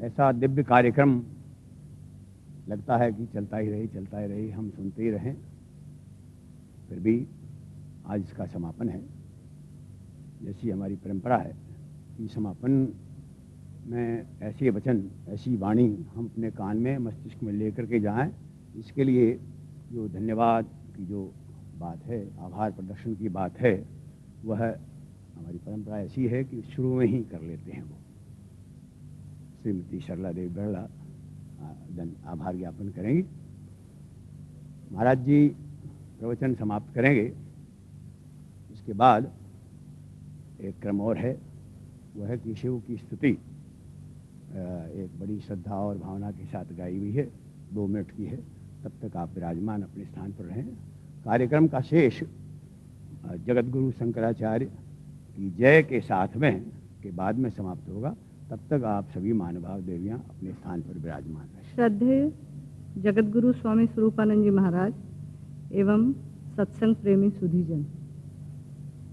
ऐसा दिव्य कार्यक्रम लगता है कि चलता ही रहे, हम सुनते ही रहें। फिर भी आज इसका समापन है। जैसी हमारी परंपरा है कि समापन में ऐसे वचन, ऐसी वाणी हम अपने कान में, मस्तिष्क में लेकर के जाएं। इसके लिए जो धन्यवाद की जो बात है, आभार प्रदर्शन की बात है, वह हमारी परंपरा ऐसी है कि शुरू में ही कर लेते हैं। वो श्रीमती सरला देवी बिरला आभार ज्ञापन करेंगी। महाराज जी प्रवचन समाप्त करेंगे। इसके बाद एक क्रम और है, वह है कि शिव की स्तुति एक बड़ी श्रद्धा और भावना के साथ गाई हुई है, 2 मिनट की है। तब तक आप विराजमान अपने स्थान पर रहें। कार्यक्रम का शेष जगत गुरु शंकराचार्य की जय के साथ में के बाद में समाप्त होगा। तब तक आप सभी महानुभाव देवियां अपने स्थान पर विराजमान रहें। श्रद्धेय जगत गुरु स्वामी स्वरूपानंद जी महाराज एवं सत्संग प्रेमी सुधीजन,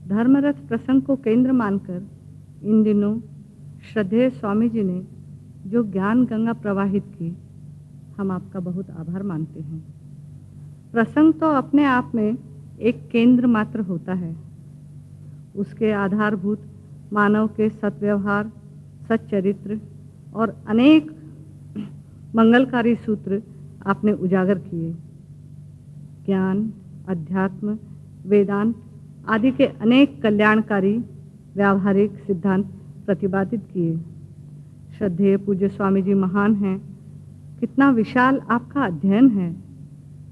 धर्मरथ प्रसंग को केंद्र मानकर इन दिनों श्रद्धेय स्वामी जी ने जो ज्ञान गंगा प्रवाहित की, हम आपका बहुत आभार मानते हैं। प्रसंग तो अपने आप में एक केंद्र मात्र होता है। उसके आधारभूत मानव के सत्व्यवहार, सच्चरित्र और अनेक मंगलकारी सूत्र आपने उजागर किए। ज्ञान, अध्यात्म, वेदांत आदि के अनेक कल्याणकारी व्यावहारिक सिद्धांत प्रतिपादित किए। श्रद्धेय पूज्य स्वामी जी महान हैं। कितना विशाल आपका अध्ययन है।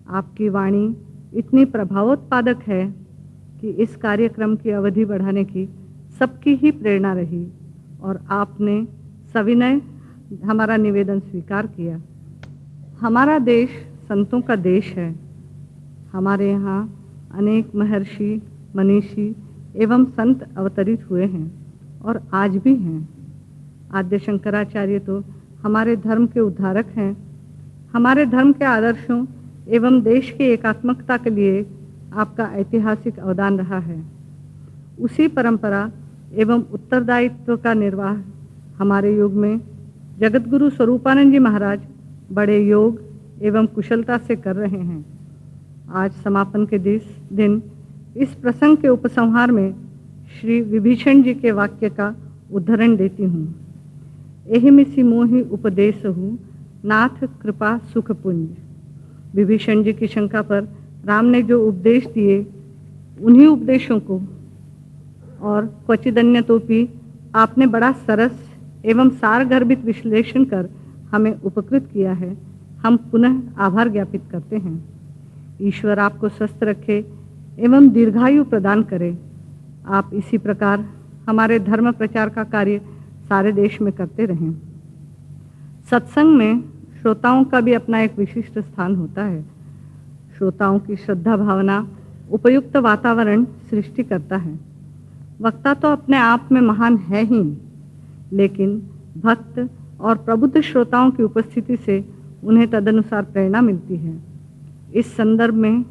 आपकी वाणी इतनी प्रभावोत्पादक है कि इस कार्यक्रम की अवधि बढ़ाने की सबकी ही प्रेरणा रही और आपने सविनय हमारा निवेदन स्वीकार किया। हमारा देश संतों का देश है। हमारे यहाँ अनेक महर्षि, मनीषी एवं संत अवतरित हुए हैं और आज भी हैं। आद्य शंकराचार्य तो हमारे धर्म के उद्धारक हैं। हमारे धर्म के आदर्शों एवं देश की एकात्मकता के लिए आपका ऐतिहासिक अवदान रहा है। उसी परंपरा एवं उत्तरदायित्व का निर्वाह हमारे युग में जगत गुरु स्वरूपानंद जी महाराज बड़े योग एवं कुशलता से कर रहे हैं। आज समापन के दिन इस प्रसंग के उपसंहार में श्री विभीषण जी के वाक्य का उद्धरण देती हूँ। एहिमिसी मोहि उपदेशहु नाथ कृपा सुख पुंज। विभीषण जी की शंका पर राम ने जो उपदेश दिए, उन्हीं उपदेशों को और क्वचिदन्यतोपि आपने बड़ा सरस एवं सारगर्भित विश्लेषण कर हमें उपकृत किया है। हम पुनः आभार ज्ञापित करते हैं। ईश्वर आपको स्वस्थ रखे एवं दीर्घायु प्रदान करे। आप इसी प्रकार हमारे धर्म प्रचार का कार्य सारे देश में करते रहें। सत्संग में श्रोताओं का भी अपना एक विशिष्ट स्थान होता है। श्रोताओं की श्रद्धा भावना उपयुक्त वातावरण सृष्टि करता है। वक्ता तो अपने आप में महान है ही, लेकिन भक्त और प्रबुद्ध श्रोताओं की उपस्थिति से उन्हें तदनुसार प्रेरणा मिलती है। इस संदर्भ में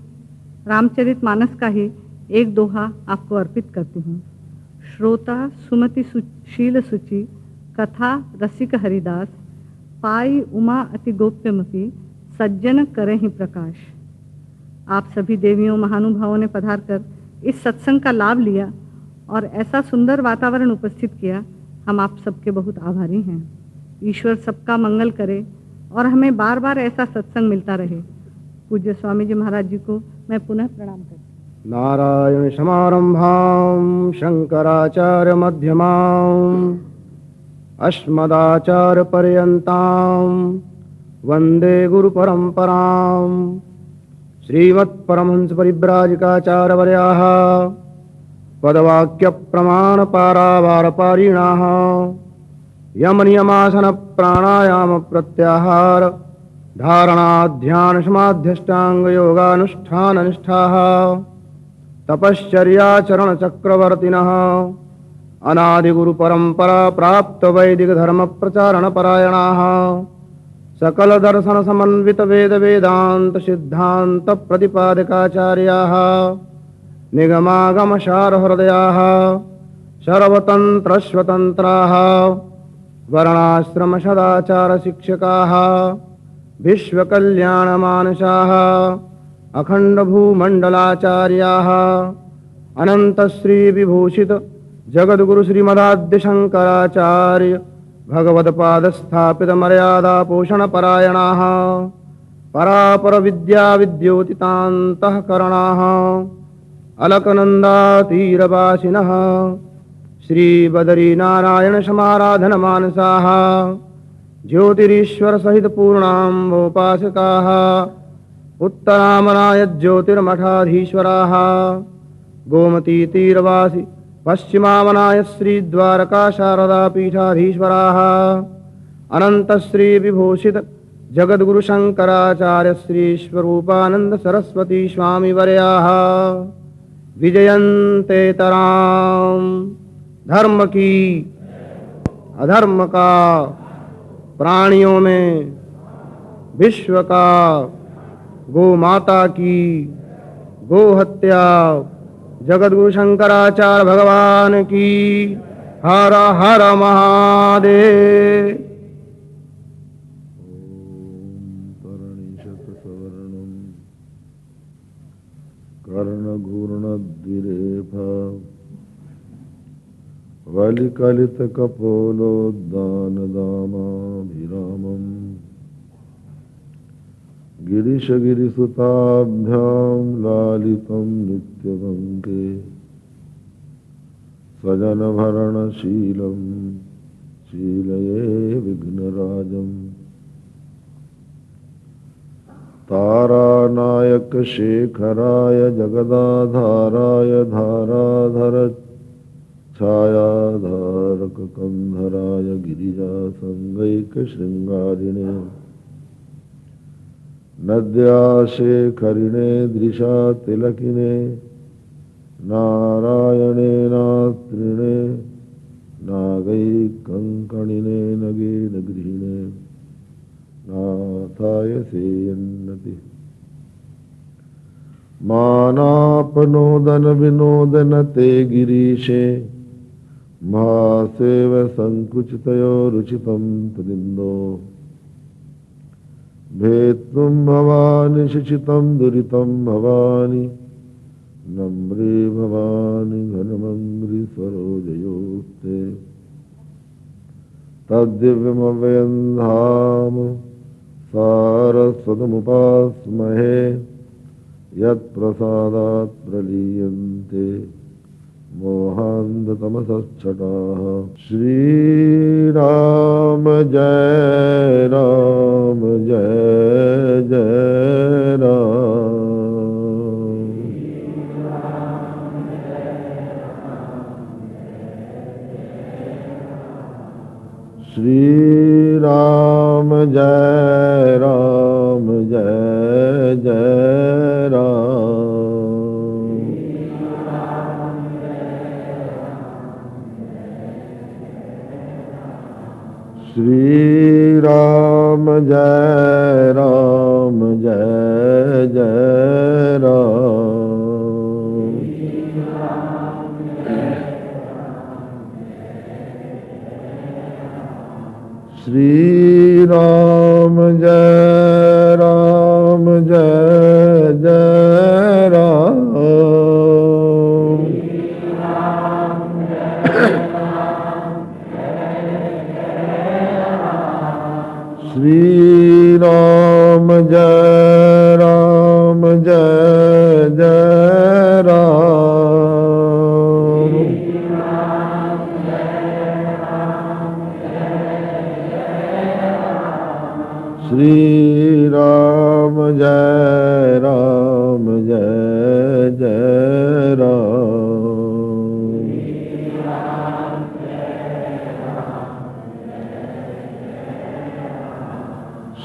रामचरितमानस का ही एक दोहा आपको अर्पित करती हूँ। श्रोता सुमति शील सुचि कथा रसिक हरिदास, पाई उमा अति गोप्यमपि सज्जन करे ही प्रकाश। आप सभी देवियों महानुभावों ने पधार कर इस सत्संग का लाभ लिया और ऐसा सुंदर वातावरण उपस्थित किया। हम आप सबके बहुत आभारी हैं। ईश्वर सबका मंगल करे और हमें बार बार ऐसा सत्संग मिलता रहे। पूज्य स्वामी जी महाराज जी को मैं पुनः प्रणाम करती हूँ। नारायण समारंभां शंकराचार्य मध्यमां अस्मदाचार्य पर्यन्तां वंदे गुरु परंपरां। श्रीमत् परमहंस परिव्राजकाचार्यवर्याः पदवाक्य प्रमाण पारावार पारिणाः यम नियमासन प्राणायाम प्रत्याहार धारणा ध्यान समाध्यष्टांग योगानुष्ठान निष्ठाः तपश्चर्या चरण चक्रवर्तिनः अनादि गुरु परंपरा प्राप्त वैदिक धर्म प्रचारण परायणाः सकल दर्शन समन्वित वेद वेदांत सिद्धांत प्रतिपादकाचार्याः निगमागम सार हृदयाः सर्वतंत्र स्वतंत्राः वर्णाश्रम सदाचार शिक्षकाः विश्वकल्याणमानसाः अखंड भूमंडलाचार्याः अनंत श्री विभूषित जगद्गुरु श्रीमदाद्य शंकराचार्य भगवत्पाद स्थापित मर्यादा पोषण परायणाः परापर विद्या विद्योतितान्तःकरणाः अलकनन्दातीरवासिनः श्री बदरी नारायण समाराधन मानसाः ज्योतिरीश्वर सहित पूर्णाम्बोपासकाः उत्तरामनाय ज्योतिर्मठाधीश्वराः गोमती तीरवासी पश्चिमामनाय श्री द्वारका शारदा पीठाधीश्वराः अनंत श्री विभूषित जगद्गुरु शंकराचार्य श्री स्वरूपानंद सरस्वती स्वामी वर्याः विजयन्ते तराम। धर्म की अधर्म का प्राणियों में विश्व का गो माता की गो हत्या जगद्गुरु शंकराचार्य भगवान की हर हर महादेव। कर्णघूर्णद्विरेफा वलिकलितकपोलोद्दानदामाभिरामम् गिरिशगिरिसुताभ्यां लालितं नित्यवङ्के स्वजनभरणशीलं शीलये विघ्नराजम् तारानायक शेखराय जगदाधाराय धाराधर छायाधारक कंधराय गिरिजासंगैक शृंगारिणे नद्याशेखरिणे दृशा तिलकिने नारायणे नास्त्रिणे नागैकङ्कणिने नगे नगृहिणे नाथाय सेयन्नति मानापनोदन विनोदन ते गिरीशे महासेव संकुचितयो रुचितं तदिन्दो भेत्तुं भवानि शुचितं दुरितं भवानि नम्रे भवानि घनमङ्घ्रि सरोजयोस्ते तद्दिव्यमव्ययं धाम सारस्वतमुपास्महे यत्प्रसादात् प्रलीयन्ते मोहान्धतमसच्छटाः। श्रीराम जय राम जय जय राम। श्रीराम जय राम जय जय राम। श्रीराम जय राम जय जय राम। श्रीराम जय राम जय जय राम। श्रीराम जय राम जय जय राम। श्रीराम जय राम जय जय राम।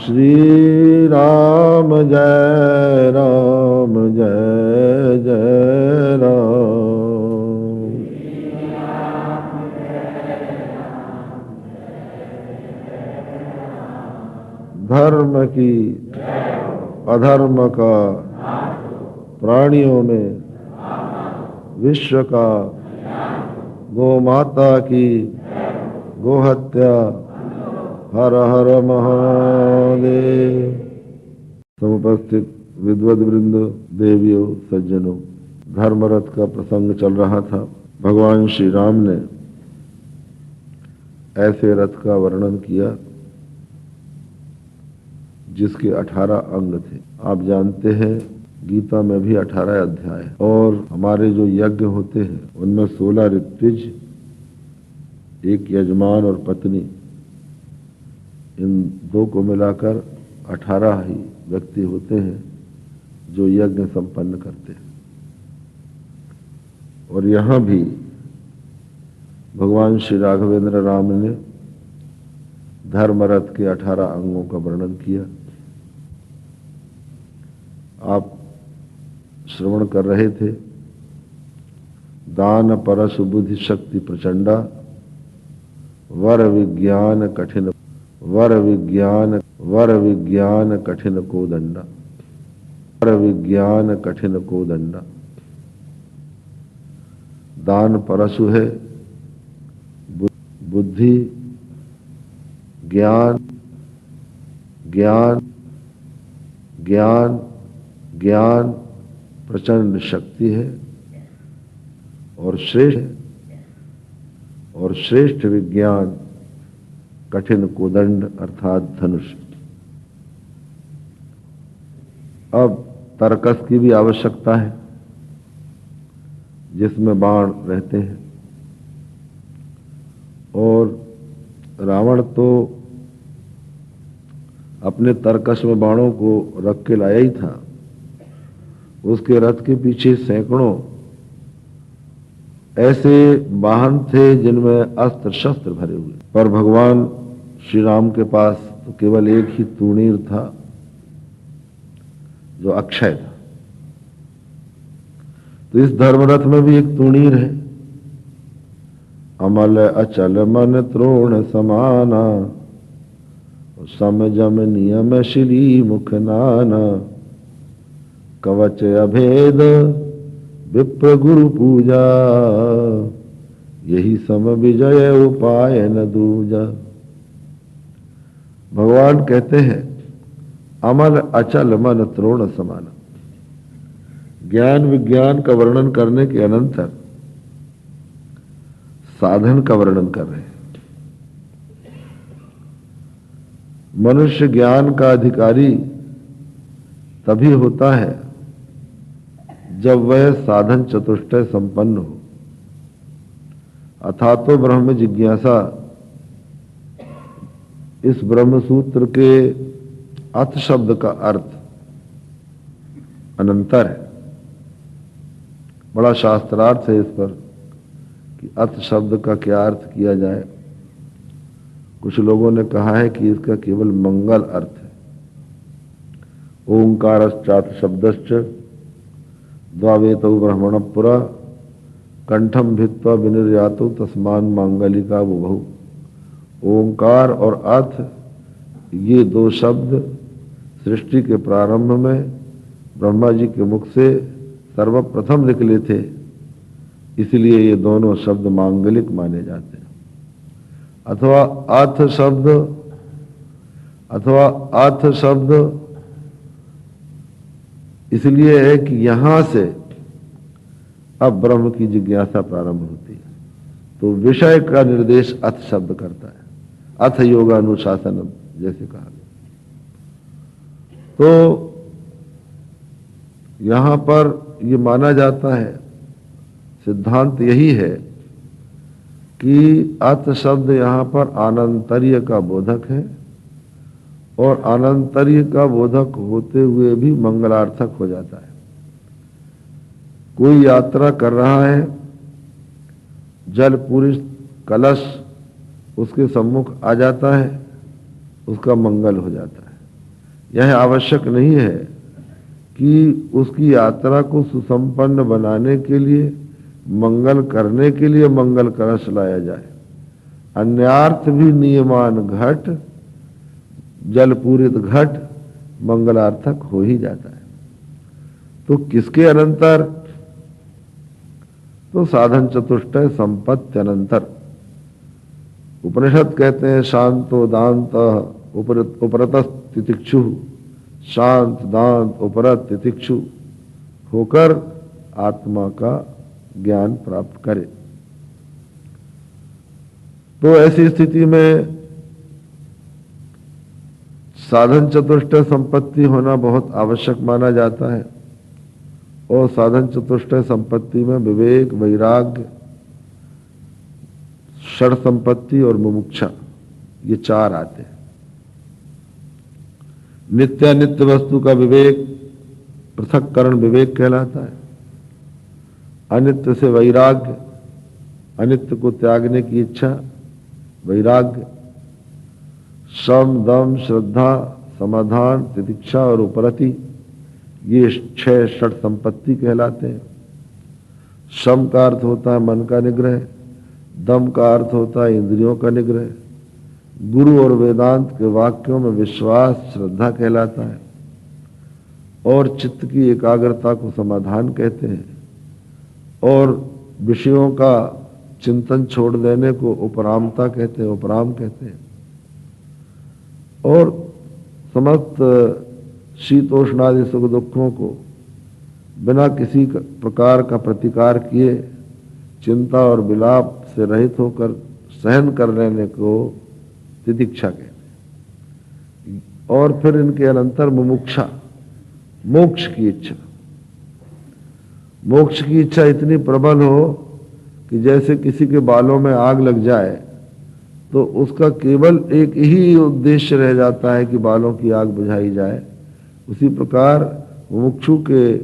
श्रीराम जय राम जय जय राम। धर्म की अधर्म का प्राणियों में विश्व का गो माता की गो हत्या हर हर महादेव। समुपस्थित विद्वद वृंद, देवियों, सज्जनों, धर्मरथ का प्रसंग चल रहा था। भगवान श्री राम ने ऐसे रथ का वर्णन किया जिसके 18 अंग थे। आप जानते हैं गीता में भी 18 अध्याय, और हमारे जो यज्ञ होते हैं उनमें 16 ऋत्विज, एक यजमान और पत्नी, इन दो को मिलाकर 18 ही व्यक्ति होते हैं जो यज्ञ संपन्न करते हैं। और यहाँ भी भगवान श्री राघवेंद्र राम ने धर्मरथ के 18 अंगों का वर्णन किया। आप श्रवण कर रहे थे। दान परशु बुद्धि शक्ति प्रचंडा, वर विज्ञान कठिन को दंडा, वर विज्ञान कठिन को दंडा। दान परशु है, बुद्धि, ज्ञान ज्ञान ज्ञान ज्ञान प्रचंड शक्ति है, और श्रेष्ठ विज्ञान कठिन कोदंड अर्थात धनुष। अब तर्कस की भी आवश्यकता है जिसमें बाण रहते हैं, और रावण तो अपने तर्कस में बाणों को रख के लाया ही था। उसके रथ के पीछे सैकड़ों ऐसे वाहन थे जिनमें अस्त्र शस्त्र भरे हुए, पर भगवान श्री राम के पास तो केवल एक ही तूणीर था जो अक्षय था। तो इस धर्मरथ में भी एक तूणीर है। अमल अचल मन त्रोण समाना, समजम नियम श्री मुख नाना। कवच अभेद विप्र गुरु पूजा, यही सम विजय उपाय न दूजा। भगवान कहते हैं अमल अचल मन त्रोण समाना। ज्ञान विज्ञान का वर्णन करने के अनंतर साधन का वर्णन कर रहे हैं। मनुष्य ज्ञान का अधिकारी तभी होता है जब वह साधन चतुष्टय संपन्न हो। अथातो ब्रह्म जिज्ञासा, इस ब्रह्म सूत्र के अथ शब्द का अर्थ अनंतर है। बड़ा शास्त्रार्थ है इस पर कि अथ शब्द का क्या अर्थ किया जाए। कुछ लोगों ने कहा है कि इसका केवल मंगल अर्थ है। ओंकारश्चात शब्दश्च द्वावेतौ ब्रह्मण पुरा, कंठम भित्वा विनिर्यातो तस्मान मांगलिका बुभौ। ओंकार और अथ, ये दो शब्द सृष्टि के प्रारंभ में ब्रह्मा जी के मुख से सर्वप्रथम निकले थे, इसलिए ये दोनों शब्द मांगलिक माने जाते हैं। अथवा अथ शब्द इसलिए है कि यहां से अब ब्रह्म की जिज्ञासा प्रारंभ होती है, तो विषय का निर्देश अथ शब्द करता है। अथ योगानुशासनम जैसे कहा गया। तो यहां पर यह माना जाता है, सिद्धांत यही है कि अथ शब्द यहां पर आनंतर्य का बोधक है, और आनंतर्य का बोधक होते हुए भी मंगलार्थक हो जाता है। कोई यात्रा कर रहा है, जल पूरी कलश उसके सम्मुख आ जाता है, उसका मंगल हो जाता है। यह आवश्यक नहीं है कि उसकी यात्रा को सुसंपन्न बनाने के लिए, मंगल करने के लिए मंगल कलश लाया जाए। अन्यार्थ भी नियमान घट, जल पूरित घट मंगलार्थक हो ही जाता है। तो किसके अनंतर? तो साधन चतुष्टय संपत्ति अनंतर। उपनिषद कहते हैं शांतो दांत उपरत तितिक्षु, शांत दांत उपरत तितिक्षु होकर आत्मा का ज्ञान प्राप्त करे। तो ऐसी स्थिति में साधन चतुष्टय संपत्ति होना बहुत आवश्यक माना जाता है। और साधन चतुष्टय संपत्ति में विवेक, वैराग्य, षड संपत्ति और मुमुक्षा, ये चार आते हैं। नित्यानित्य वस्तु का विवेक पृथक्करण विवेक कहलाता है। अनित्य से वैराग्य, अनित्य को त्यागने की इच्छा वैराग्य। सम, दम, श्रद्धा, समाधान, तितिक्षा और उपरति, ये 6 षड संपत्ति कहलाते हैं। सम का अर्थ होता है मन का निग्रह, दम का अर्थ होता है इंद्रियों का निग्रह, गुरु और वेदांत के वाक्यों में विश्वास श्रद्धा कहलाता है, और चित्त की एकाग्रता को समाधान कहते हैं, और विषयों का चिंतन छोड़ देने को उपरामता कहते हैं, उपराम कहते हैं। और समस्त शीतोष्णादि सुख दुखों को बिना किसी प्रकार का प्रतिकार किए चिंता और विलाप से रहित होकर सहन कर लेने को तितिक्षा कहते हैं। और फिर इनके अनंतर मुमुक्षा, मोक्ष की इच्छा। मोक्ष की इच्छा इतनी प्रबल हो कि जैसे किसी के बालों में आग लग जाए तो उसका केवल एक ही उद्देश्य रह जाता है कि बालों की आग बुझाई जाए। उसी प्रकार मुमुक्षु के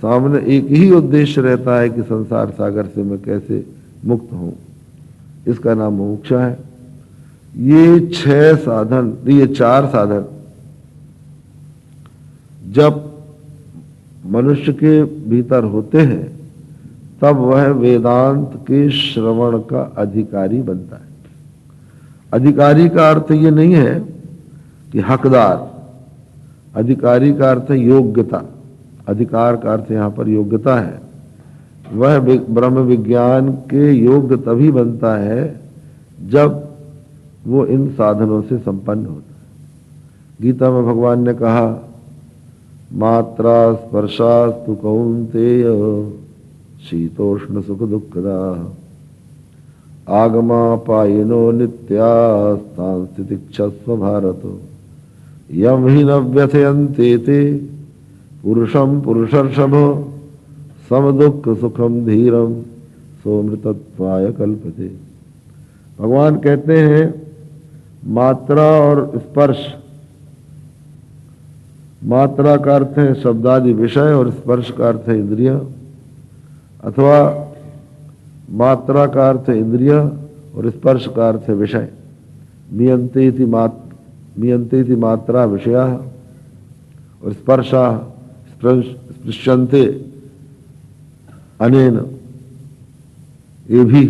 सामने एक ही उद्देश्य रहता है कि संसार सागर से मैं कैसे मुक्त हूं। इसका नाम मुमुक्षा है। ये 6 साधन, ये 4 साधन जब मनुष्य के भीतर होते हैं तब वह वेदांत के श्रवण का अधिकारी बनता है। अधिकारी का अर्थ ये नहीं है कि हकदार, अधिकारी का अर्थ है योग्यता। अधिकार का अर्थ यहाँ पर योग्यता है। वह ब्रह्म विज्ञान के योग्य तभी बनता है जब वो इन साधनों से संपन्न होता है। गीता में भगवान ने कहा, मात्रा स्पर्शास्तु कौन्तेय शीतोष्ण सुख दुःखदा आगमा पायिनो नित्यास्तान् तितिक्षस्व भारतो यम हि न व्यथयन्ते ते पुरुषम पुरुषर्षभो सम दुःख सुखम धीरम सोमृतत्वाय कल्पते। भगवान कहते हैं मात्रा और स्पर्श, मात्रा का अर्थ है शब्दादि विषय और स्पर्श का अर्थ है इंद्रिय, अथवा मात्रा का अर्थ है इंद्रिय और स्पर्श का अर्थ है विषय। मियन्ते इति मात्रा विषया और स्पर्शा स्पृश्यन्ते अनेन, ये भी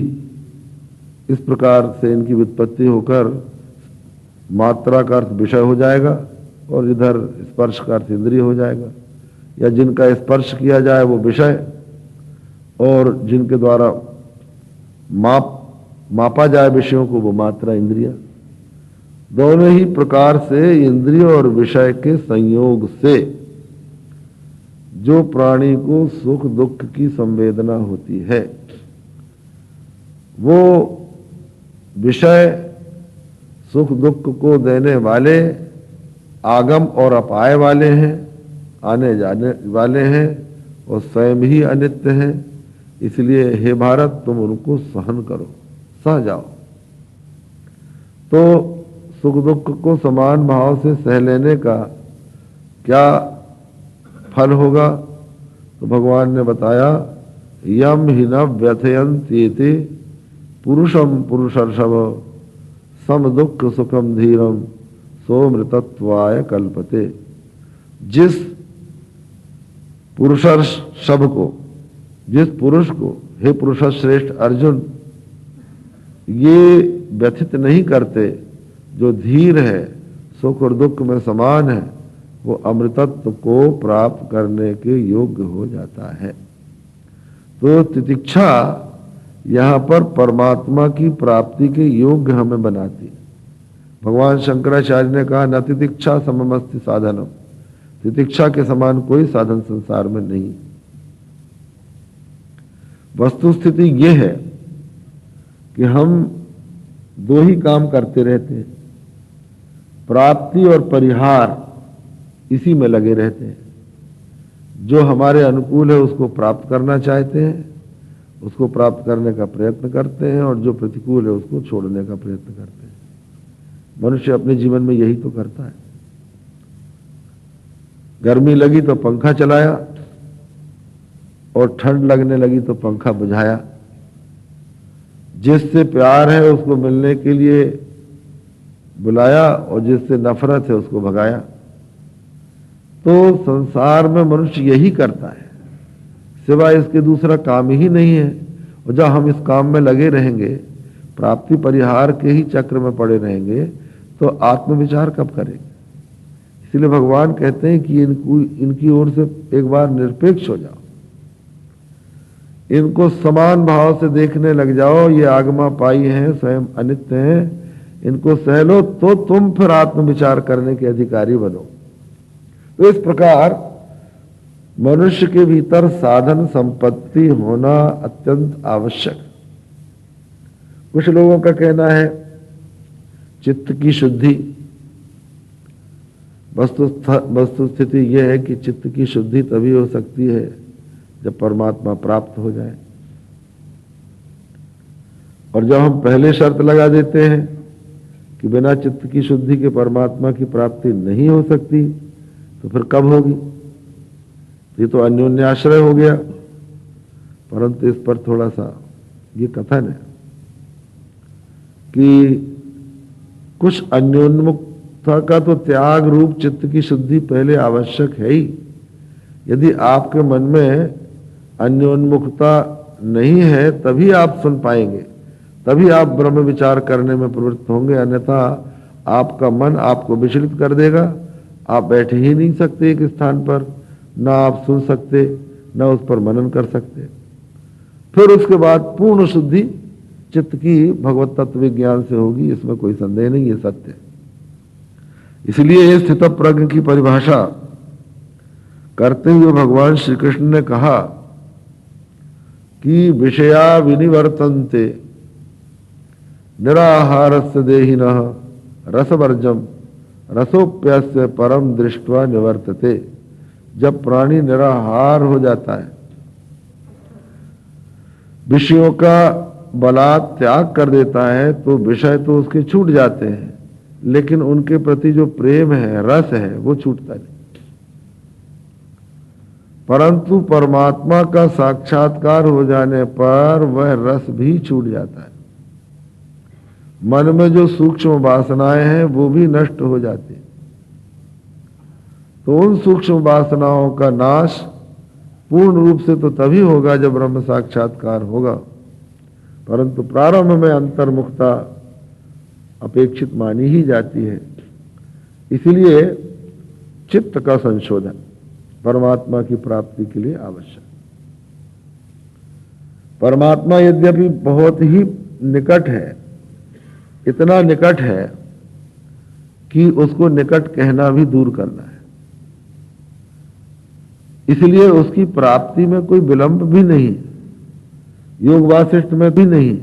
इस प्रकार से इनकी व्युत्पत्ति होकर मात्रा का अर्थ विषय हो जाएगा और इधर स्पर्श का अर्थ इंद्रिय हो जाएगा। या जिनका स्पर्श किया जाए वो विषय, और जिनके द्वारा मापा जाए विषयों को वो मात्रा इंद्रिय। दोनों ही प्रकार से इंद्रिय और विषय के संयोग से जो प्राणी को सुख दुख की संवेदना होती है वो विषय सुख दुख को देने वाले आगम और अपाय वाले हैं, आने जाने वाले हैं और स्वयं ही अनित्य हैं। इसलिए हे भारत तुम उनको सहन करो, सह जाओ। तो सुख दुख को समान भाव से सह लेने का क्या फल होगा? तो भगवान ने बताया, यम हि न व्यथयन्त्येते पुरुषम पुरुषर्षभ सम दुख सुखम धीरम सोमृतत्वाय कल्पते। जिस पुरुषर्षभ को, जिस पुरुष को, हे पुरुष श्रेष्ठ अर्जुन, ये व्यथित नहीं करते, जो धीर है, सुख और दुख में समान है, वो अमृतत्व को प्राप्त करने के योग्य हो जाता है। तो तितिक्षा यहाँ पर परमात्मा की प्राप्ति के योग्य हमें बनाती है। भगवान शंकराचार्य ने कहा न तितिक्षा सममस्ति साधनम, तितिक्षा के समान कोई साधन संसार में नहीं। वस्तु स्थिति यह है कि हम दो ही काम करते रहते हैं, प्राप्ति और परिहार, इसी में लगे रहते हैं। जो हमारे अनुकूल है उसको प्राप्त करना चाहते हैं, उसको प्राप्त करने का प्रयत्न करते हैं, और जो प्रतिकूल है उसको छोड़ने का प्रयत्न करते हैं। मनुष्य अपने जीवन में यही तो करता है। गर्मी लगी तो पंखा चलाया, और ठंड लगने लगी तो पंखा बुझाया। जिससे प्यार है उसको मिलने के लिए बुलाया, और जिससे नफरत है उसको भगाया। तो संसार में मनुष्य यही करता है, सिवाय इसके दूसरा काम ही नहीं है। और जब हम इस काम में लगे रहेंगे, प्राप्ति परिहार के ही चक्र में पड़े रहेंगे, तो आत्मविचार कब करेंगे? इसलिए भगवान कहते हैं कि इनकी ओर से एक बार निरपेक्ष हो जाओ, इनको समान भाव से देखने लग जाओ। ये आगमा पाई हैं, स्वयं अनित्य हैं, इनको सह लो, तो तुम फिर आत्मविचार करने के अधिकारी बनो। तो इस प्रकार मनुष्य के भीतर साधन संपत्ति होना अत्यंत आवश्यक। कुछ लोगों का कहना है चित्त की शुद्धि। वस्तु स्थिति यह है कि चित्त की शुद्धि तभी हो सकती है जब परमात्मा प्राप्त हो जाए। और जब हम पहले शर्त लगा देते हैं कि बिना चित्त की शुद्धि के परमात्मा की प्राप्ति नहीं हो सकती, तो फिर कब होगी? ये तो अन्योन्याश्रय हो गया। परंतु इस पर थोड़ा सा ये कथन है कि कुछ अन्योन्मुखता का तो त्याग रूप चित्त की शुद्धि पहले आवश्यक है ही। यदि आपके मन में अन्योन्मुखता नहीं है, तभी आप सुन पाएंगे, तभी आप ब्रह्म विचार करने में प्रवृत्त होंगे। अन्यथा आपका मन आपको विचलित कर देगा। आप बैठ ही नहीं सकते एक स्थान पर, ना आप सुन सकते, ना उस पर मनन कर सकते। फिर उसके बाद पूर्ण शुद्धि चित्त की भगवत तत्व विज्ञान से होगी, इसमें कोई संदेह नहीं, ये सत्य। इसलिए स्थित प्रज्ञ की परिभाषा करते हुए भगवान श्री कृष्ण ने कहा कि विषया विनिवर्तन्ते निराहारस्य देहिनः रसवर्जम रसोप्यस्य परम दृष्ट्वा निवर्तते। जब प्राणी निराहार हो जाता है, विषयों का बलात् त्याग कर देता है, तो विषय तो उसके छूट जाते हैं, लेकिन उनके प्रति जो प्रेम है, रस है, वो छूटता नहीं। परंतु परमात्मा का साक्षात्कार हो जाने पर वह रस भी छूट जाता है। मन में जो सूक्ष्म वासनाएं हैं वो भी नष्ट हो जाती हैं। तो उन सूक्ष्म वासनाओं का नाश पूर्ण रूप से तो तभी होगा जब ब्रह्म साक्षात्कार होगा। परंतु प्रारंभ में अंतर्मुखता अपेक्षित मानी ही जाती है। इसलिए चित्त का संशोधन परमात्मा की प्राप्ति के लिए आवश्यक। परमात्मा यद्यपि बहुत ही निकट है, इतना निकट है कि उसको निकट कहना भी दूर करना है। इसलिए उसकी प्राप्ति में कोई विलंब भी नहीं, योग वासिष्ठ में भी नहीं।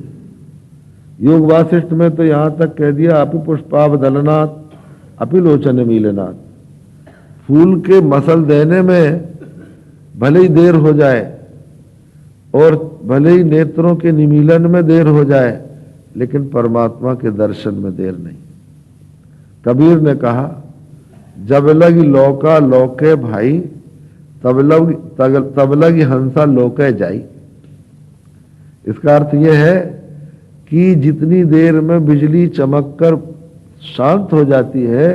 योग वासिष्ठ में तो यहां तक कह दिया अपि पुष्पावदलनाथ अपि लोचन मीलनाथ। फूल के मसल देने में भले ही देर हो जाए और भले ही नेत्रों के निमीलन में देर हो जाए, लेकिन परमात्मा के दर्शन में देर नहीं। कबीर ने कहा जब लगी लौका लौके भाई, तब लगी हंसा लौके जाई। इसका अर्थ यह है कि जितनी देर में बिजली चमककर शांत हो जाती है,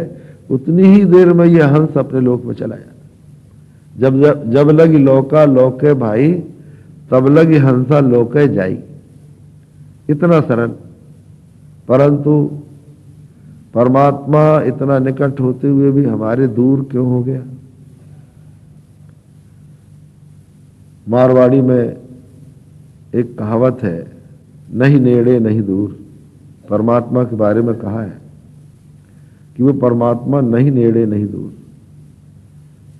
उतनी ही देर में यह हंस अपने लोक में चला जाता। जब लगी लौका लौके भाई, तब लगी हंसा लौके जाई। इतना सरल। परंतु परमात्मा इतना निकट होते हुए भी हमारे दूर क्यों हो गया? मारवाड़ी में एक कहावत है नहीं नेड़े नहीं दूर। परमात्मा के बारे में कहा है कि वो परमात्मा नहीं नेड़े नहीं दूर।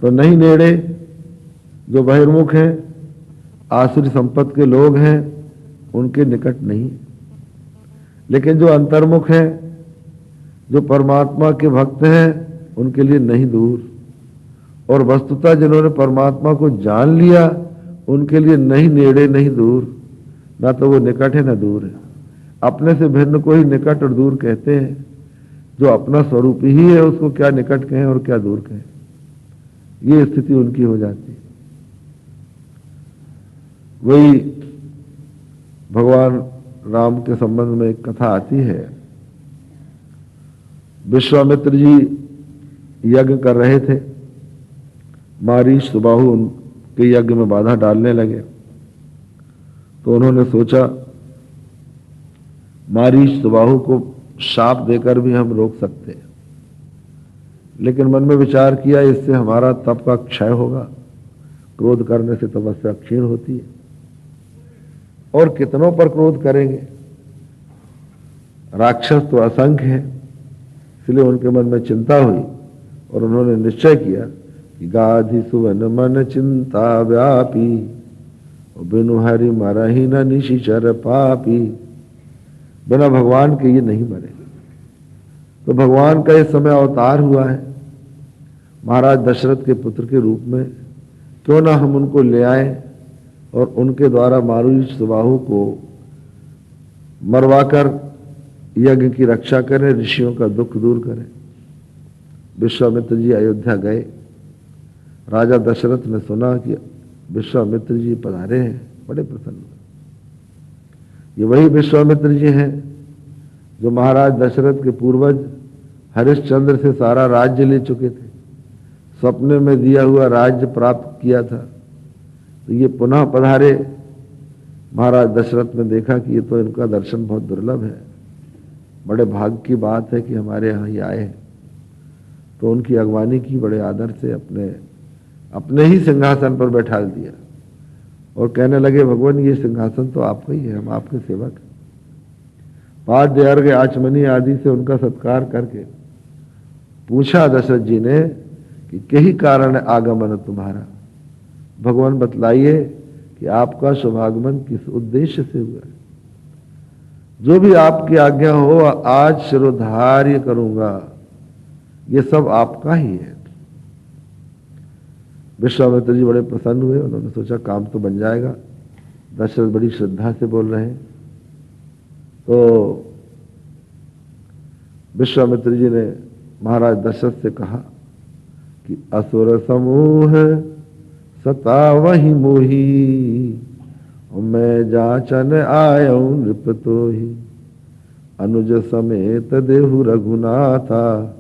तो नहीं नेड़े जो बहिर्मुख हैं, आसुरी संपत्ति के लोग हैं, उनके निकट नहीं, लेकिन जो अंतर्मुख हैं, जो परमात्मा के भक्त हैं, उनके लिए नहीं दूर। और वस्तुतः जिन्होंने परमात्मा को जान लिया, उनके लिए नहीं नेड़े नहीं दूर। ना तो वो निकट है ना दूर है। अपने से भिन्न को ही निकट और दूर कहते हैं। जो अपना स्वरूप ही है उसको क्या निकट कहें और क्या दूर कहें, ये स्थिति उनकी हो जाती है। वही भगवान राम के संबंध में एक कथा आती है। विश्वामित्र जी यज्ञ कर रहे थे। मारीच सुबाहु उनके यज्ञ में बाधा डालने लगे। तो उन्होंने सोचा मारीच सुबाहु को शाप देकर भी हम रोक सकते हैं, लेकिन मन में विचार किया इससे हमारा तप का क्षय होगा। क्रोध करने से तपस्या क्षीण होती है, और कितनों पर क्रोध करेंगे। राक्षस तो असंख्य है। इसलिए उनके मन में चिंता हुई और उन्होंने निश्चय किया कि गाधि सुवन मन चिंता व्यापी, बिनु हरि मरहि न निशिचर पापी। बिना भगवान के ये नहीं मरेंगे। तो भगवान का इस समय अवतार हुआ है महाराज दशरथ के पुत्र के रूप में। क्यों ना हम उनको ले आए और उनके द्वारा मारीच सुबाहु को मरवाकर यज्ञ की रक्षा करें, ऋषियों का दुख दूर करें। विश्वामित्र जी अयोध्या गए। राजा दशरथ ने सुना कि विश्वामित्र जी पधारे हैं, बड़े प्रसन्न हुए। ये वही विश्वामित्र जी हैं जो महाराज दशरथ के पूर्वज हरिश्चंद्र से सारा राज्य ले चुके थे, सपने में दिया हुआ राज्य प्राप्त किया था। तो ये पुनः पधारे। महाराज दशरथ ने देखा कि ये तो इनका दर्शन बहुत दुर्लभ है, बड़े भाग्य की बात है कि हमारे यहाँ ये आए हैं। तो उनकी अगवानी की, बड़े आदर से अपने ही सिंहासन पर बैठा दिया और कहने लगे, भगवान ये सिंहासन तो आपका ही है, हम आपके सेवक हैं। पाद्य अर्घ आचमनी आदि से उनका सत्कार करके पूछा दशरथ जी ने कि कई कारण आगमन तुम्हारा। भगवान बतलाइए कि आपका शुभागमन किस उद्देश्य से हुआ है। जो भी आपकी आज्ञा हो आज शिरोधार्य करूंगा, ये सब आपका ही है। विश्वामित्र जी बड़े प्रसन्न हुए। उन्होंने सोचा काम तो बन जाएगा। दशरथ बड़ी श्रद्धा से बोल रहे हैं। तो विश्वामित्र जी ने महाराज दशरथ से कहा कि असुर समूह सतावहि मोही, मैं जाचन आयऊ नृप तोहि, अनुज समेत देहु रघुनाथा,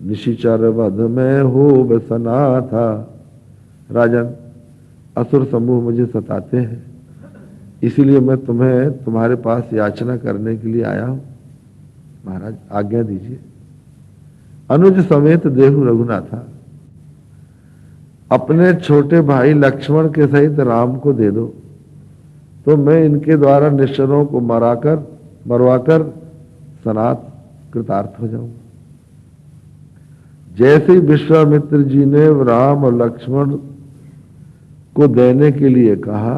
निशिचर वध में हो बसना था। राजन, असुर समूह मुझे सताते हैं, इसीलिए मैं तुम्हारे पास याचना करने के लिए आया हूं। महाराज आज्ञा दीजिए। अनुज समेत देहु रघुनाथा, अपने छोटे भाई लक्ष्मण के सहित राम को दे दो, तो मैं इनके द्वारा निश्चरों को मरवाकर सनात कृतार्थ हो जाऊं। जैसे ही विश्वामित्र जी ने राम और लक्ष्मण को देने के लिए कहा,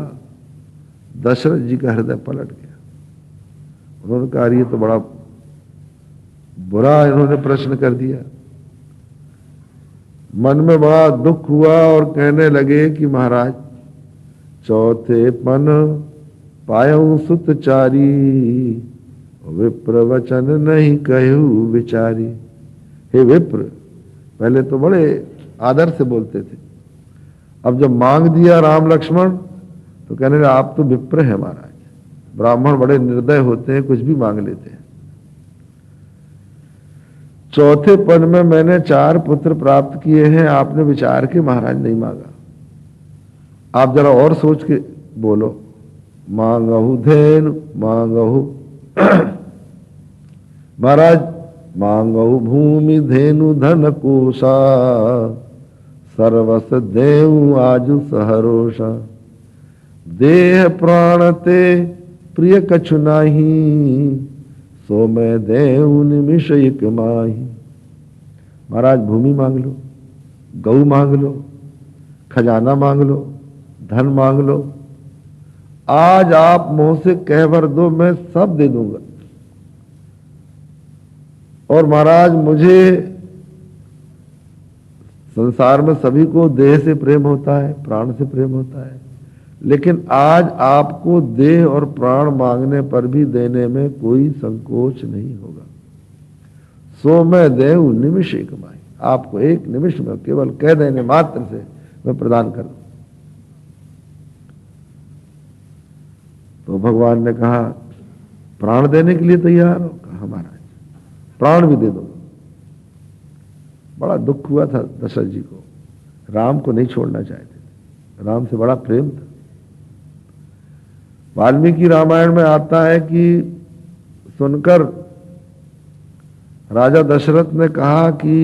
दशरथ जी का हृदय पलट गया। उन्होंने कहा, ये तो बड़ा बुरा इन्होंने प्रश्न कर दिया। मन में बड़ा दुख हुआ और कहने लगे कि महाराज, चौथे पन पायऊ सुतचारी, विप्र वचन नहीं कहू विचारी। हे विप्र, पहले तो बड़े आदर से बोलते थे, अब जब मांग दिया राम लक्ष्मण तो कहने लगे आप तो विप्र है महाराज। ब्राह्मण बड़े निर्दय होते हैं, कुछ भी मांग लेते हैं। चौथे पद में मैंने 4 पुत्र प्राप्त किए हैं, आपने विचार के महाराज नहीं मांगा। आप जरा और सोच के बोलो। मांगहु धेनु मांगहु महाराज, मांगहु भूमि धेनु धन कोशा, सर्वस देऊ आजु सहरोषा, देह प्राण ते प्रिय कछु नाही, सो मैं देऊ निमिष एक माही। महाराज भूमि मांग लो, गऊ मांग लो, खजाना मांग लो, धन मांग लो, आज आप मुंह से कह भर दो, मैं सब दे दूंगा। और महाराज मुझे संसार में सभी को देह से प्रेम होता है, प्राण से प्रेम होता है, लेकिन आज आपको देह और प्राण मांगने पर भी देने में कोई संकोच नहीं होगा। सो मैं देऊ निमिष एक माही, आपको एक निमिष में केवल कह देने मात्र से मैं प्रदान कर दूं। तो भगवान ने कहा प्राण देने के लिए तैयार हो? कहा महाराज प्राण भी दे दो। बड़ा दुख हुआ था दशरथ जी को, राम को नहीं छोड़ना चाहते थे, राम से बड़ा प्रेम था। वाल्मीकि रामायण में आता है कि सुनकर राजा दशरथ ने कहा कि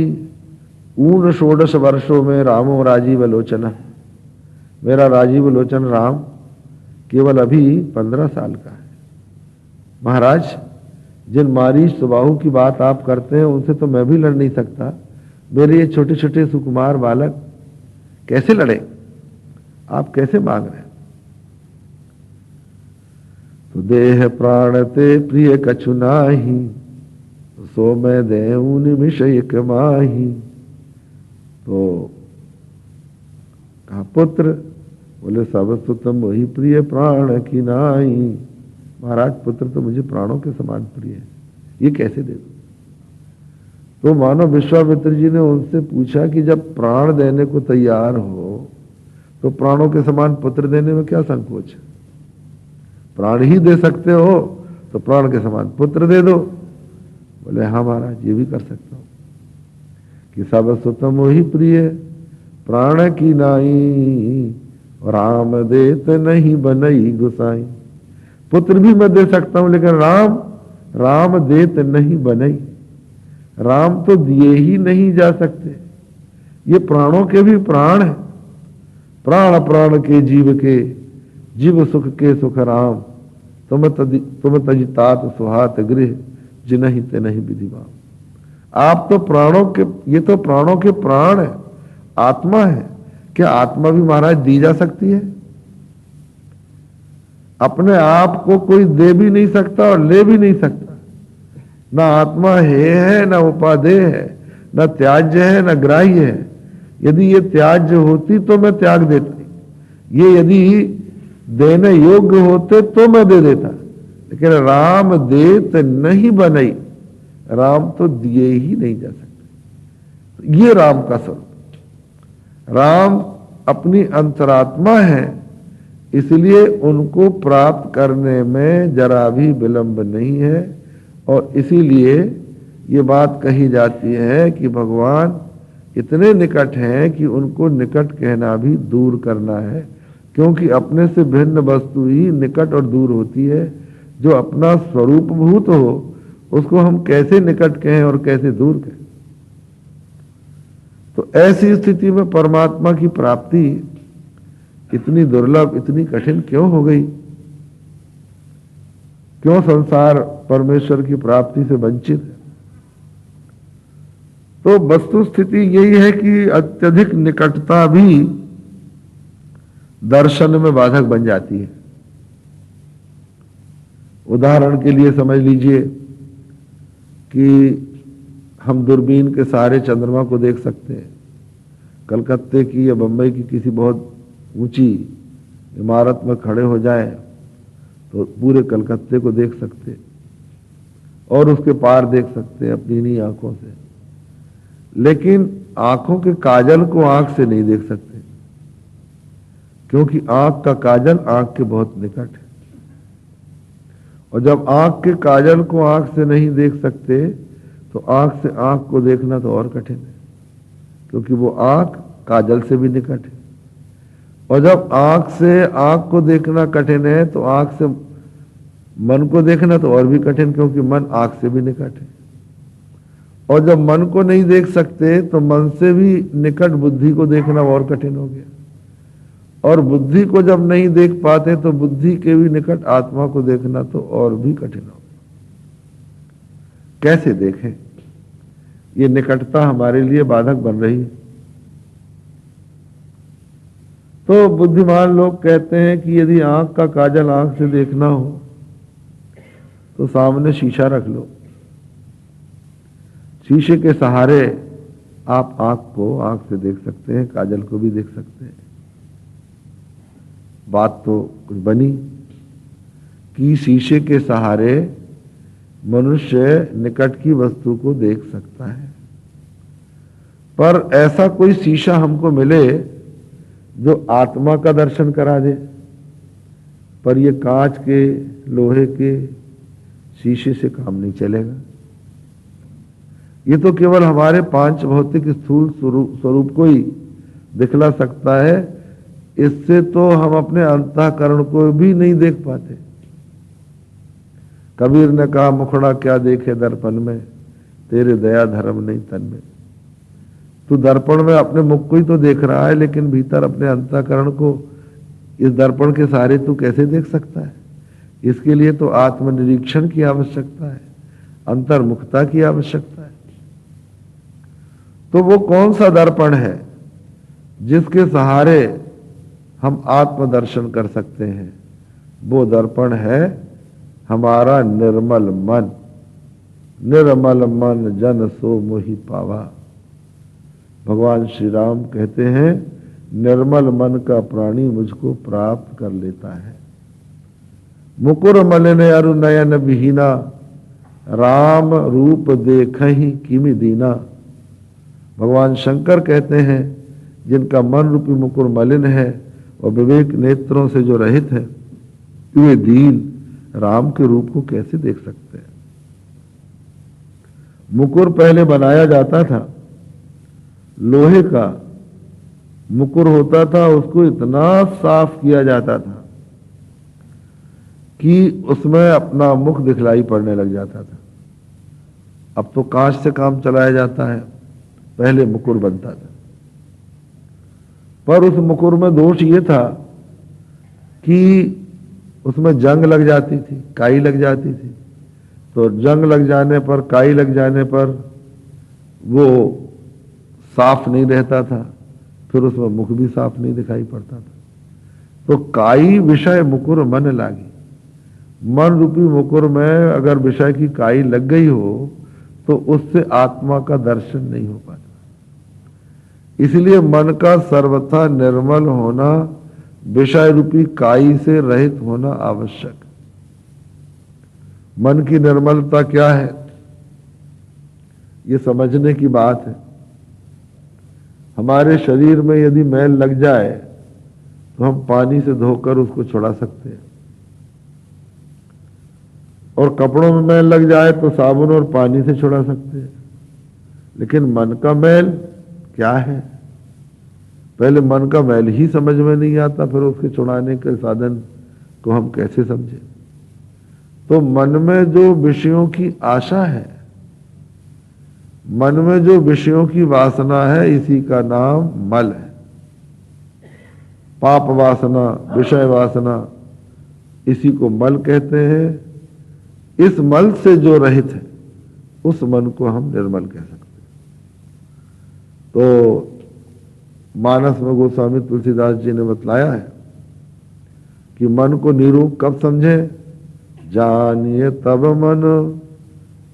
ऊन 16 वर्षों में रामो राजीव लोचन, मेरा राजीव लोचन राम केवल अभी 15 साल का है। महाराज जिन मारीच सुबाहु की बात आप करते हैं उनसे तो मैं भी लड़ नहीं सकता, मेरे ये छोटे छोटे सुकुमार बालक कैसे लड़े? आप कैसे मांग रहे हैं? तो देह प्राण ते प्रिय कछु नाही, सो मैं देऊ निमिष एक माही। तो कहा पुत्र, बोले सब सुतम वही प्रिय प्राण की नाई। महाराज पुत्र तो मुझे प्राणों के समान प्रिय है, ये कैसे दे दूं? तो मानो विश्वामित्र जी ने उनसे पूछा कि जब प्राण देने को तैयार हो तो प्राणों के समान पुत्र देने में क्या संकोच है? प्राण ही दे सकते हो तो प्राण के समान पुत्र दे दो। बोले हाँ महाराज ये भी कर सकता हूं कि सब सुतम वही प्रिय प्राण की नाई, राम देत नहीं बनई गुसाई। पुत्र भी मैं दे सकता हूं लेकिन राम देत नहीं बनई, राम तो दिए ही नहीं जा सकते। ये प्राणों के भी प्राण है, प्राण प्राण के जीव सुख के सुख राम, तुम तजितात सुहात गृह जिनहि ते नहीं विधिवा। आप तो प्राणों के, ये तो प्राणों के प्राण है, आत्मा है। क्या आत्मा भी महाराज दी जा सकती है? अपने आप को कोई दे भी नहीं सकता और ले भी नहीं सकता। ना आत्मा है ना उपादेय है, ना त्याज्य है ना ग्राह्य है। यदि ये त्याज्य होती तो मैं त्याग देता, ये यदि देने योग्य होते तो मैं दे देता, लेकिन राम देत नहीं बनई, राम तो दिए ही नहीं जा सकते। ये राम का स्वरूप। राम अपनी अंतरात्मा है, इसलिए उनको प्राप्त करने में जरा भी विलंब नहीं है। और इसीलिए ये बात कही जाती है कि भगवान इतने निकट हैं कि उनको निकट कहना भी दूर करना है, क्योंकि अपने से भिन्न वस्तु ही निकट और दूर होती है। जो अपना स्वरूपभूत हो उसको हम कैसे निकट कहें और कैसे दूर कहें? तो ऐसी स्थिति में परमात्मा की प्राप्ति इतनी दुर्लभ, इतनी कठिन क्यों हो गई? क्यों संसार परमेश्वर की प्राप्ति से वंचित है? तो वस्तु स्थिति यही है कि अत्यधिक निकटता भी दर्शन में बाधक बन जाती है। उदाहरण के लिए समझ लीजिए कि हम दूरबीन के सहारे चंद्रमा को देख सकते हैं। कलकत्ते की या बंबई की किसी बहुत ऊंची इमारत में खड़े हो जाए तो पूरे कलकत्ते को देख सकते और उसके पार देख सकते हैं अपनी इन्हीं आंखों से। लेकिन आंखों के काजल को आंख से नहीं देख सकते, क्योंकि आंख का काजल आंख के बहुत निकट है। और जब आंख के काजल को आंख से नहीं देख सकते तो आंख से आंख को देखना तो और कठिन है, क्योंकि वो आंख काजल से भी निकट है। और जब आंख से आंख को देखना कठिन है तो आंख से मन को देखना तो और भी कठिन, क्योंकि मन आंख से भी निकट है। और जब मन को नहीं देख सकते तो मन से भी निकट बुद्धि को देखना और कठिन हो गया। और बुद्धि को जब नहीं देख पाते तो बुद्धि के भी निकट आत्मा को देखना तो और भी कठिन हो। कैसे देखें? ये निकटता हमारे लिए बाधक बन रही है। तो बुद्धिमान लोग कहते हैं कि यदि आंख का काजल आंख से देखना हो तो सामने शीशा रख लो, शीशे के सहारे आप आंख को आंख से देख सकते हैं, काजल को भी देख सकते हैं। बात तो कुछ बनी कि शीशे के सहारे मनुष्य निकट की वस्तु को देख सकता है, पर ऐसा कोई शीशा हमको मिले जो आत्मा का दर्शन करा दे। पर ये कांच के लोहे के शीशे से काम नहीं चलेगा। ये तो केवल हमारे पांच भौतिक स्थूल स्वरूप को ही दिखला सकता है। इससे तो हम अपने अंतःकरण को भी नहीं देख पाते। कबीर ने कहा, मुखड़ा क्या देखे दर्पण में, तेरे दया धर्म नहीं तन में। तू दर्पण में अपने मुख को ही तो देख रहा है, लेकिन भीतर अपने अंतःकरण को इस दर्पण के सहारे तू कैसे देख सकता है? इसके लिए तो आत्मनिरीक्षण की आवश्यकता है, अंतर्मुखता की आवश्यकता है। तो वो कौन सा दर्पण है जिसके सहारे हम आत्मदर्शन कर सकते हैं? वो दर्पण है हमारा निर्मल मन। निर्मल मन जन सो मोहि पावा। भगवान श्री राम कहते हैं, निर्मल मन का प्राणी मुझको प्राप्त कर लेता है। मुकुर मलिन अरु नयन विहीना, राम रूप देखहि किमि दीना। भगवान शंकर कहते हैं, जिनका मन रूपी मुकुर मलिन है और विवेक नेत्रों से जो रहित है, वे दीन राम के रूप को कैसे देख सकते हैं? मुकुर पहले बनाया जाता था, लोहे का मुकुर होता था, उसको इतना साफ किया जाता था कि उसमें अपना मुख दिखलाई पड़ने लग जाता था। अब तो कांच से काम चलाया जाता है, पहले मुकुर बनता था। पर उस मुकुर में दोष ये था कि उसमें जंग लग जाती थी, काई लग जाती थी। तो जंग लग जाने पर, काई लग जाने पर वो साफ नहीं रहता था, फिर उसमें मुख भी साफ नहीं दिखाई पड़ता था। तो काई विषय मुकुर मन लागी। मन रूपी मुकुर में अगर विषय की काई लग गई हो तो उससे आत्मा का दर्शन नहीं हो पाता। इसलिए मन का सर्वथा निर्मल होना, विषय रूपी काई से रहित होना आवश्यक। मन की निर्मलता क्या है, ये समझने की बात है। हमारे शरीर में यदि मैल लग जाए तो हम पानी से धोकर उसको छुड़ा सकते हैं, और कपड़ों में मैल लग जाए तो साबुन और पानी से छुड़ा सकते हैं। लेकिन मन का मैल क्या है? पहले मन का मैल ही समझ में नहीं आता, फिर उसके छुड़ाने के साधन को हम कैसे समझें? तो मन में जो विषयों की आशा है, मन में जो विषयों की वासना है, इसी का नाम मल है। पाप वासना, विषय वासना, इसी को मल कहते हैं। इस मल से जो रहित है, उस मन को हम निर्मल कह सकते हैं। तो मानस में गोस्वामी तुलसीदास जी ने बतलाया है कि मन को निरूप कब समझे? जानिए तब मन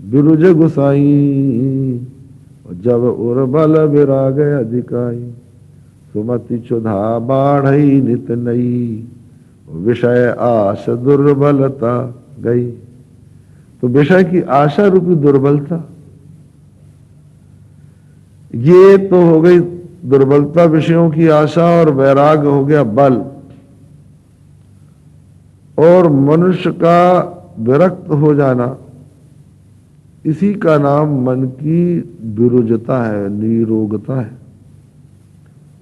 बिरुज गुसाई, जब उर्बल विराग अधिकाई। सुमति क्षुधा बाढ़ई नित नई, विषय आश दुर्बलता गई। तो विषय की आशा रूपी दुर्बलता, ये तो हो गई दुर्बलता, विषयों की आशा, और वैराग हो गया बल। और मनुष्य का विरक्त हो जाना, इसी का नाम मन की विरुजता है, निरोगता है।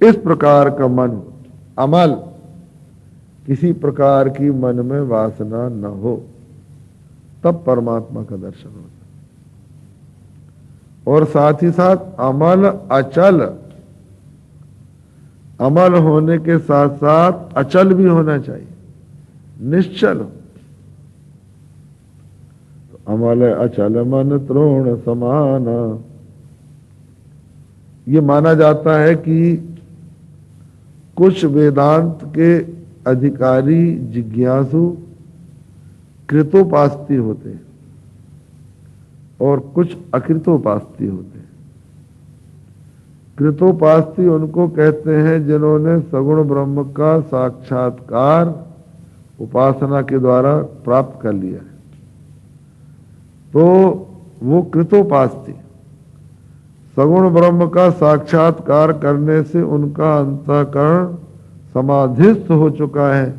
इस प्रकार का मन अमल, किसी प्रकार की मन में वासना न हो, तब परमात्मा का दर्शन होता। और साथ ही साथ अमल अचल, अमल होने के साथ साथ अचल भी होना चाहिए, निश्चल हो। तो अमल अचल मन त्रोण समान, ये माना जाता है कि कुछ वेदांत के अधिकारी जिज्ञासु कृतोपास्ती होते हैं और कुछ अकृतोपास्ती होते हैं। कृतोपास्ती उनको कहते हैं जिन्होंने सगुण ब्रह्म का साक्षात्कार उपासना के द्वारा प्राप्त कर लिया है, तो वो कृतोपास्ती। सगुण ब्रह्म का साक्षात्कार करने से उनका अंतःकरण समाधिस्थ हो चुका है।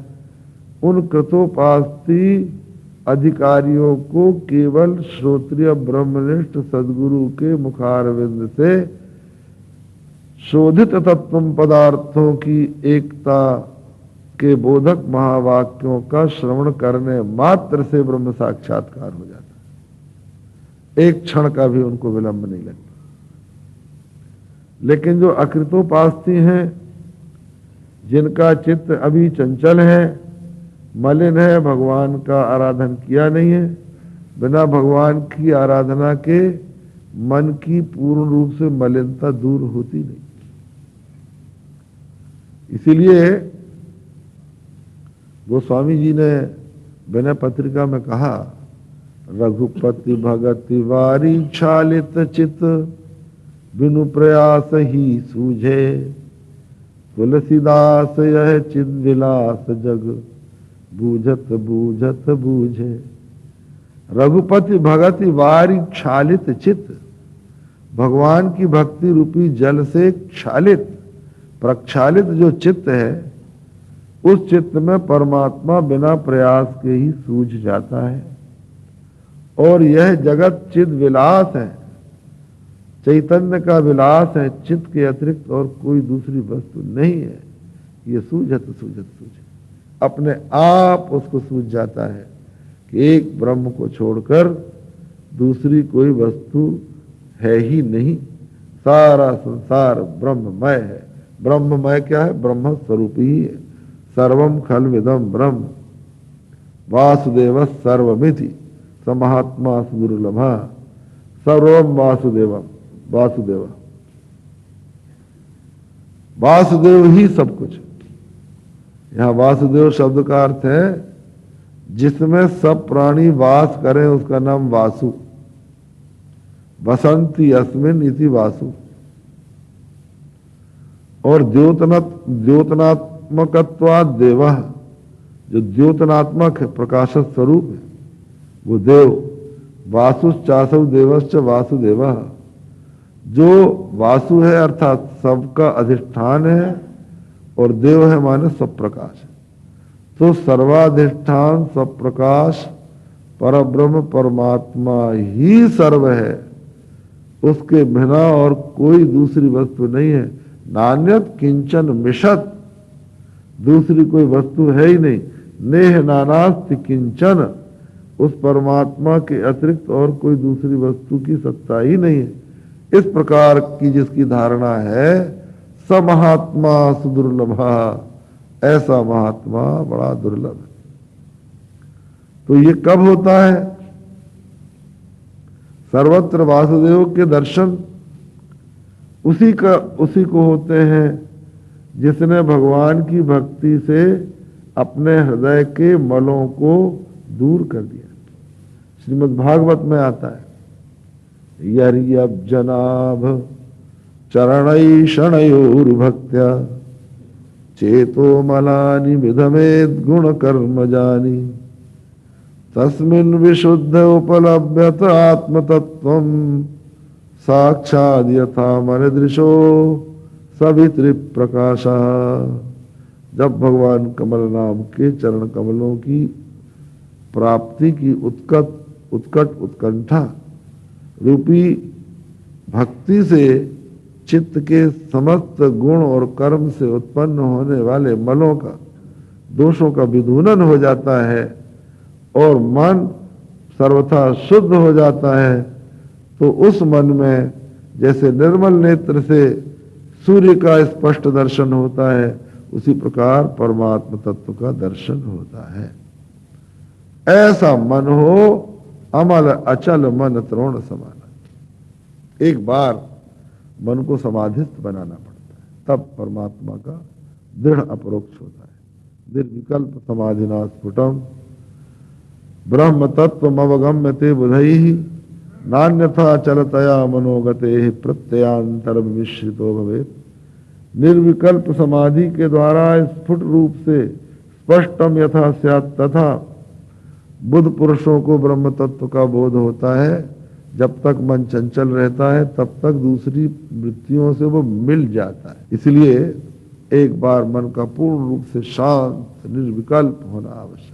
उन कृतोपास्ती अधिकारियों को केवल श्रोत्रिय ब्रह्मनिष्ठ सद्गुरु के मुखारविंद से शोधित तत्व पदार्थों की एकता के बोधक महावाक्यों का श्रवण करने मात्र से ब्रह्म साक्षात्कार हो जाता है। एक क्षण का भी उनको विलंब नहीं लगता। लेकिन जो अकृतोपास्ती हैं, जिनका चित्त अभी चंचल है, मलिन है, भगवान का आराधन किया नहीं है, बिना भगवान की आराधना के मन की पूर्ण रूप से मलिनता दूर होती नहीं। इसीलिए गोस्वामी जी ने विनय पत्रिका में कहा, रघुपति भगति वारी छालित चित, बिनु प्रयास ही सूझे, तुलसीदास यह चिद विलास जग, बूझत बूझत बूझे। रघुपति भगति वारी क्षालित चित्त, भगवान की भक्ति रूपी जल से क्षालित प्रक्षालित जो चित्त है, उस चित्त में परमात्मा बिना प्रयास के ही सूझ जाता है। और यह जगत चिद विलास है, चैतन्य का विलास है, चित्त के अतिरिक्त और कोई दूसरी वस्तु नहीं है। ये सूझत सूझत सूझे, अपने आप उसको सूझ जाता है कि एक ब्रह्म को छोड़कर दूसरी कोई वस्तु है ही नहीं। सारा संसार ब्रह्ममय है। ब्रह्ममय क्या है? ब्रह्म स्वरूप ही है। सर्वम खल्विदम ब्रह्म, वासुदेव सर्वमिति, स महात्मा सुदुर्लभा, सर्वम वासुदेवम, वासुदेव वासुदेव ही सब कुछ। यहां वासुदेव शब्द का अर्थ है जिसमें सब प्राणी वास करें, उसका नाम वासु। बसंती अस्मिन इति वासु। और द्योतनात्मकत्वाद देवः, जो द्योतनात्मक है, प्रकाशक स्वरूप है, वो देव। वासुश्चासौ देवश्च वासुदेवः, जो वासु है अर्थात सबका अधिष्ठान है, और देव है माने सब प्रकाश है। तो सर्वाधिष्ठान सब प्रकाश परब्रह्म परमात्मा ही सर्व है, उसके बिना और कोई दूसरी वस्तु नहीं है। नान्यत किंचन मिशत, दूसरी कोई वस्तु है ही नहीं। नेह नानास्ति किंचन, उस परमात्मा के अतिरिक्त और कोई दूसरी वस्तु की सत्ता ही नहीं है। इस प्रकार की जिसकी धारणा है, स महात्मा सुदुर्लभा, ऐसा महात्मा बड़ा दुर्लभ है। तो ये कब होता है? सर्वत्र वासुदेव के दर्शन उसी को होते हैं जिसने भगवान की भक्ति से अपने हृदय के मलों को दूर कर दिया। श्रीमद् भागवत में आता है, यर्यब्जनाभ चरणै शणयोर्भक्त्या चेतो मलानि विधमेद गुण कर्म जानी, तस्मिन् विशुद्ध उपलभ्यत आत्मतत्वं, साक्षाद यथा मनिदृशो सवितृ प्रकाशः। जब भगवान कमल नाम के चरण कमलों की प्राप्ति की उत्कट उत्कंठा रूपी भक्ति से चित्त के समस्त गुण और कर्म से उत्पन्न होने वाले मलों का, दोषों का विधूनन हो जाता है और मन सर्वथा शुद्ध हो जाता है, तो उस मन में जैसे निर्मल नेत्र से सूर्य का स्पष्ट दर्शन होता है, उसी प्रकार परमात्म तत्व का दर्शन होता है। ऐसा मन हो, अमल अचल मन तृण समाना। एक बार मन को समाधिस्थ बनाना पड़ता है, तब परमात्मा का दृढ़ अपरोक्ष होता है। निर्विकल्प समाधिना स्फुटम ब्रह्म तत्व अवगम्यते बुधैहि नान्यथा चलतया मनोगते प्रत्ययांतर मिश्रितो भवेत्। निर्विकल्प समाधि के द्वारा स्फुट रूप से स्पष्टम यथा स्यात् तथा बुद्ध पुरुषों को ब्रह्म तत्व का बोध होता है। जब तक मन चंचल रहता है तब तक दूसरी वृत्तियों से वो मिल जाता है। इसलिए एक बार मन का पूर्ण रूप से शांत निर्विकल्प होना आवश्यक।